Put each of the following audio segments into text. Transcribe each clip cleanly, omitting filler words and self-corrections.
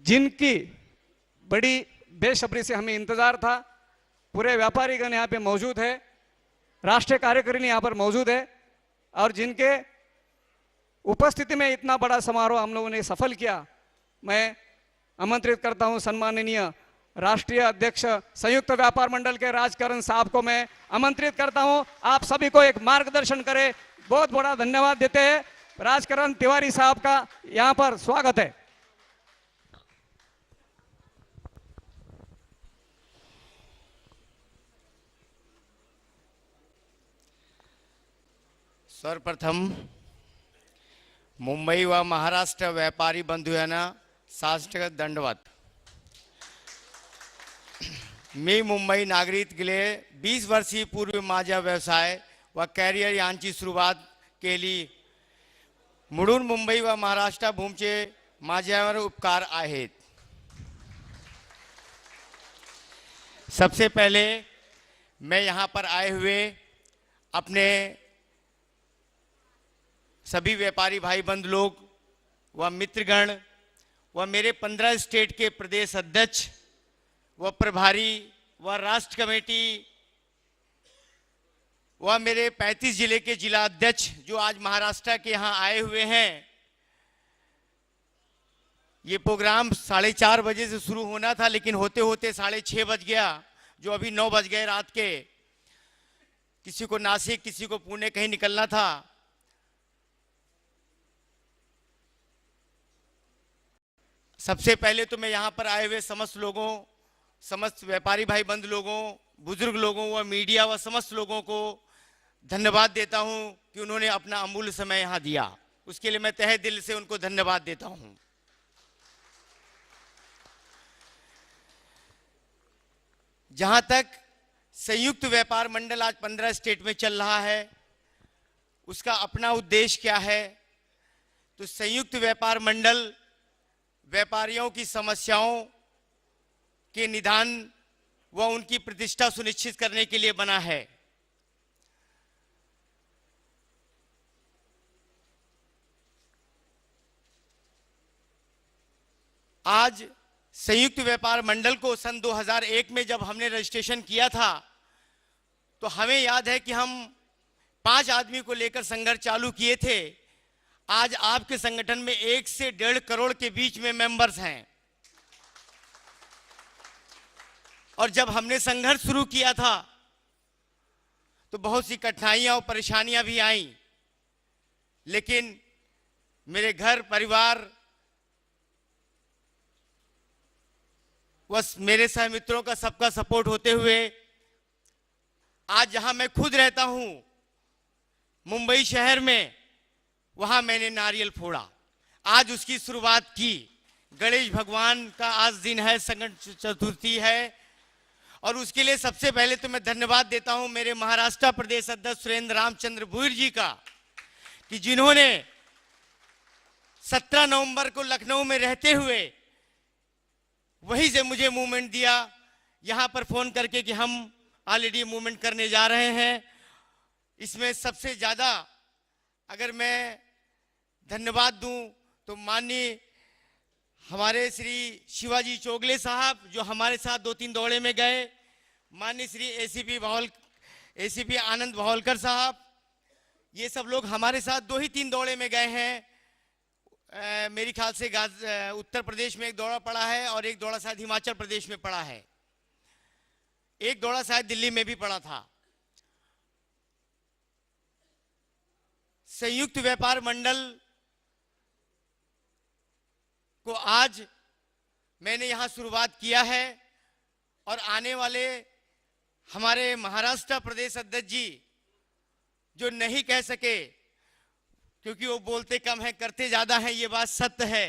जिनकी बड़ी बेसब्री से हमें इंतजार था। पूरे व्यापारीगण यहाँ पे मौजूद है, राष्ट्रीय कार्यकारिणी यहाँ पर मौजूद है, और जिनके उपस्थिति में इतना बड़ा समारोह हम लोगों ने सफल किया। मैं आमंत्रित करता हूं सम्माननीय राष्ट्रीय अध्यक्ष संयुक्त व्यापार मंडल के राजकरण साहब को मैं आमंत्रित करता हूं, आप सभी को एक मार्गदर्शन करें। बहुत बड़ा धन्यवाद देते हैं। राजकरण तिवारी साहब का यहां पर स्वागत है। सर्वप्रथम मुंबई व महाराष्ट्र व्यापारी बंधूंना साष्टांग दंडवत। मी मुंबई नागरिक गेले 20 वर्षीपूर्वी माझा व्यवसाय व कॅरियर यांची सुरुवात केली, म्हणून मुंबई व महाराष्ट्र भूमीचे माझ्यावर उपकार आहेत। सबसे पहले मैं यहाँ पर आए हुए अपने सभी व्यापारी भाई बंधु लोग व मित्रगण व मेरे 15 स्टेट के प्रदेश अध्यक्ष व प्रभारी व राष्ट्र कमेटी व मेरे 35 जिले के जिला अध्यक्ष जो आज महाराष्ट्र के यहाँ आए हुए हैं। ये प्रोग्राम 4:30 बजे से शुरू होना था, लेकिन होते होते 6:30 बज गया, जो अभी 9 बज गए रात के। किसी को नासिक, किसी को पुणे कहीं निकलना था। सबसे पहले तो मैं यहाँ पर आए हुए समस्त लोगों, समस्त व्यापारी भाई बंधु लोगों, बुजुर्ग लोगों व मीडिया व समस्त लोगों को धन्यवाद देता हूँ कि उन्होंने अपना अमूल्य समय यहाँ दिया। उसके लिए मैं तहे दिल से उनको धन्यवाद देता हूँ। जहाँ तक संयुक्त व्यापार मंडल आज 15 स्टेट में चल रहा है, उसका अपना उद्देश्य क्या है? तो संयुक्त व्यापार मंडल व्यापारियों की समस्याओं के निदान व उनकी प्रतिष्ठा सुनिश्चित करने के लिए बना है। आज संयुक्त व्यापार मंडल को सन 2001 में जब हमने रजिस्ट्रेशन किया था, तो हमें याद है कि हम 5 आदमी को लेकर संघर्ष चालू किए थे। आज आपके संगठन में 1 से 1.5 करोड़ के बीच में मेंबर्स हैं। और जब हमने संघर्ष शुरू किया था तो बहुत सी कठिनाइयां और परेशानियां भी आईं, लेकिन मेरे घर परिवार व मेरे सहमित्रों का सबका सपोर्ट होते हुए आज जहां मैं खुद रहता हूं मुंबई शहर में, वहां मैंने नारियल फोड़ा, आज उसकी शुरुआत की। गणेश भगवान का आज दिन है, संकट चतुर्थी है, और उसके लिए सबसे पहले तो मैं धन्यवाद देता हूं मेरे महाराष्ट्र प्रदेश अध्यक्ष सुरेंद्र रामचंद्र भूयर जी का, कि जिन्होंने 17 नवंबर को लखनऊ में रहते हुए वहीं से मुझे मूवमेंट दिया, यहां पर फोन करके कि हम ऑलरेडी मूवमेंट करने जा रहे हैं। इसमें सबसे ज्यादा अगर मैं धन्यवाद दूं तो माननीय हमारे श्री शिवाजी चोगले साहब, जो हमारे साथ 2-3 दौड़े में गए, माननीय श्री एसीपी आनंद भावलकर साहब, ये सब लोग हमारे साथ 2 ही 3 दौड़े में गए हैं। मेरे ख्याल से उत्तर प्रदेश में एक दौड़ा पड़ा है और एक दौड़ा शायद हिमाचल प्रदेश में पड़ा है, एक दौड़ा शायद दिल्ली में भी पड़ा था। संयुक्त व्यापार मंडल को आज मैंने यहां शुरुआत किया है, और आने वाले हमारे महाराष्ट्र प्रदेश अध्यक्ष जी जो नहीं कह सके, क्योंकि वो बोलते कम है करते ज्यादा है, ये बात सत्य है,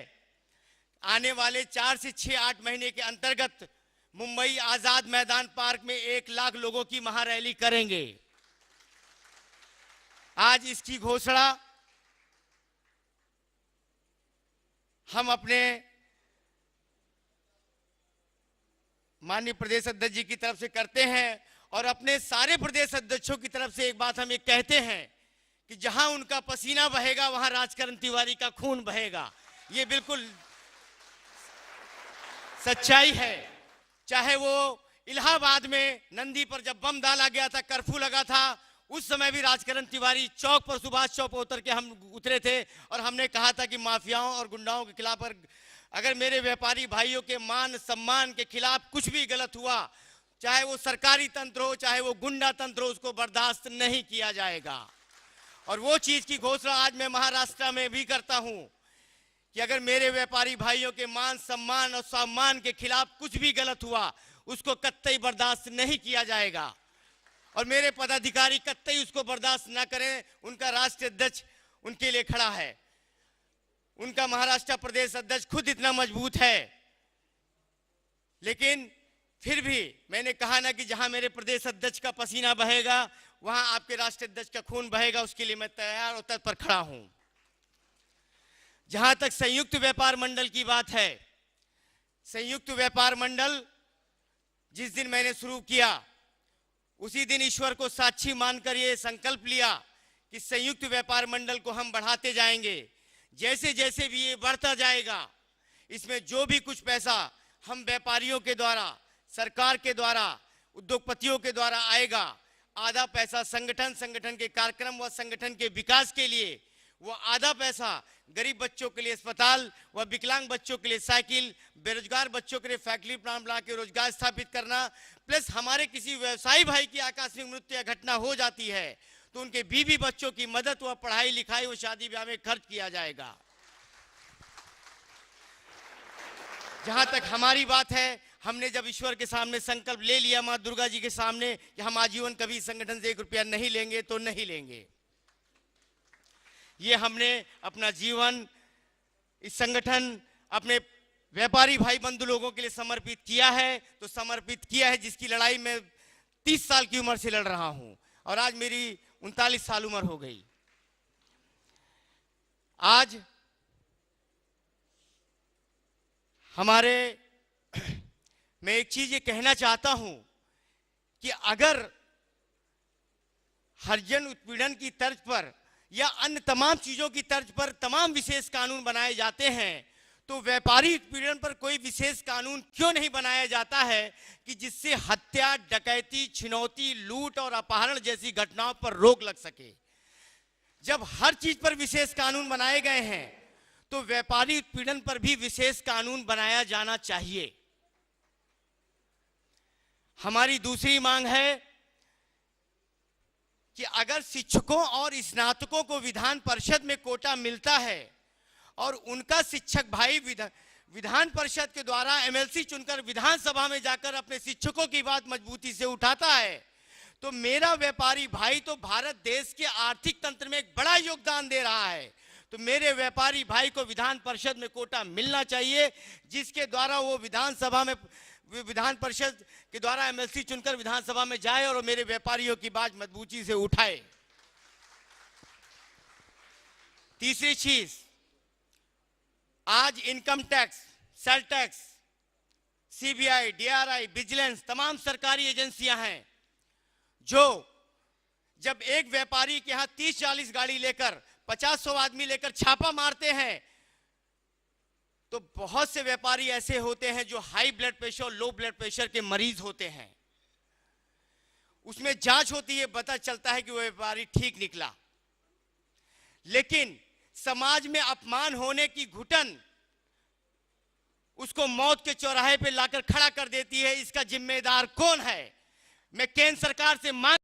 आने वाले 4 से 6-8 महीने के अंतर्गत मुंबई आजाद मैदान पार्क में 1 लाख लोगों की महारैली करेंगे। आज इसकी घोषणा हम अपने माननीय प्रदेश अध्यक्ष जी की तरफ से करते हैं, और अपने सारे प्रदेश अध्यक्षों की तरफ से एक बात हम ये कहते हैं कि जहां उनका पसीना बहेगा वहां राजकरण तिवारी का खून बहेगा। ये बिल्कुल सच्चाई है। चाहे वो इलाहाबाद में नंदी पर जब बम डाला गया था, कर्फ्यू लगा था, उस समय भी राजकरण तिवारी चौक पर, सुभाष चौक पर उतर के हम उतरे थे और हमने कहा था कि माफियाओं और गुंडाओं के खिलाफ अगर मेरे व्यापारी भाइयों के मान सम्मान के खिलाफ कुछ भी गलत हुआ, चाहे वो सरकारी तंत्र हो, चाहे वो गुंडा तंत्र हो, उसको बर्दाश्त नहीं किया जाएगा। और वो चीज की घोषणा आज मैं महाराष्ट्र में भी करता हूं कि अगर मेरे व्यापारी भाइयों के मान सम्मान और सम्मान के खिलाफ कुछ भी गलत हुआ, उसको कतई बर्दाश्त नहीं किया जाएगा। और मेरे पदाधिकारी कतई उसको बर्दाश्त ना करें। उनका राष्ट्रीय अध्यक्ष उनके लिए खड़ा है, उनका महाराष्ट्र प्रदेश अध्यक्ष खुद इतना मजबूत है, लेकिन फिर भी मैंने कहा ना कि जहां मेरे प्रदेश अध्यक्ष का पसीना बहेगा, वहां आपके राष्ट्रीय अध्यक्ष का खून बहेगा। उसके लिए मैं तैयार और तत्पर खड़ा हूं। जहां तक संयुक्त व्यापार मंडल की बात है, संयुक्त व्यापार मंडल जिस दिन मैंने शुरू किया, उसी दिन ईश्वर को साक्षी मानकर यह संकल्प लिया कि संयुक्त व्यापार मंडल को हम बढ़ाते जाएंगे। जैसे जैसे भी ये बढ़ता जाएगा, इसमें जो भी कुछ पैसा हम व्यापारियों के द्वारा, सरकार के द्वारा, उद्योगपतियों के द्वारा आएगा, आधा पैसा संगठन के कार्यक्रम व संगठन के विकास के लिए, वो आधा पैसा गरीब बच्चों के लिए अस्पताल व विकलांग बच्चों के लिए साइकिल, बेरोजगार बच्चों के लिए फैक्ट्री प्लांट बना के रोजगार स्थापित करना, प्लस हमारे किसी व्यवसायी भाई की आकस्मिक मृत्यु या घटना हो जाती है तो उनके बीवी बच्चों की मदद व पढ़ाई लिखाई व शादी ब्याह में खर्च किया जाएगा। जहां तक हमारी बात है, हमने जब ईश्वर के सामने संकल्प ले लिया, मां दुर्गा जी के सामने, कि हम आजीवन कभी संगठन से 1 रुपया नहीं लेंगे, तो नहीं लेंगे। ये हमने अपना जीवन इस संगठन, अपने व्यापारी भाई बंधु लोगों के लिए समर्पित किया है। तो समर्पित किया है जिसकी लड़ाई मैं 30 साल की उम्र से लड़ रहा हूं और आज मेरी 39 साल उम्र हो गई। आज हमारे, मैं एक चीज ये कहना चाहता हूं कि अगर हरिजन उत्पीड़न की तर्ज पर या अन्य तमाम चीजों की तर्ज पर तमाम विशेष कानून बनाए जाते हैं, तो व्यापारी उत्पीड़न पर कोई विशेष कानून क्यों नहीं बनाया जाता है कि जिससे हत्या, डकैती, छिनौती, लूट और अपहरण जैसी घटनाओं पर रोक लग सके। जब हर चीज पर विशेष कानून बनाए गए हैं, तो व्यापारी उत्पीड़न पर भी विशेष कानून बनाया जाना चाहिए। हमारी दूसरी मांग है कि अगर शिक्षकों और स्नातकों को विधान परिषद में कोटा मिलता है और उनका शिक्षक भाई विधान परिषद के द्वारा एमएलसी चुनकर विधानसभा में जाकर अपने शिक्षकों की बात मजबूती से उठाता है, तो मेरा व्यापारी भाई तो भारत देश के आर्थिक तंत्र में एक बड़ा योगदान दे रहा है। तो मेरे व्यापारी भाई को विधान परिषद में कोटा मिलना चाहिए, जिसके द्वारा वो विधान परिषद के द्वारा एमएलसी चुनकर विधानसभा में जाए और मेरे व्यापारियों की बात मजबूती से उठाए। तीसरी चीज, आज income tax, sale tax, CBI, DRI, vigilance, तमाम सरकारी एजेंसियां हैं जो जब एक व्यापारी के यहां 30-40 गाड़ी लेकर 50-100 आदमी लेकर छापा मारते हैं, तो बहुत से व्यापारी ऐसे होते हैं जो हाई ब्लड प्रेशर और लो ब्लड प्रेशर के मरीज होते हैं। उसमें जांच होती है, पता चलता है कि वो व्यापारी ठीक निकला, लेकिन समाज में अपमान होने की घुटन उसको मौत के चौराहे पे लाकर खड़ा कर देती है। इसका जिम्मेदार कौन है? मैं केंद्र सरकार से मांग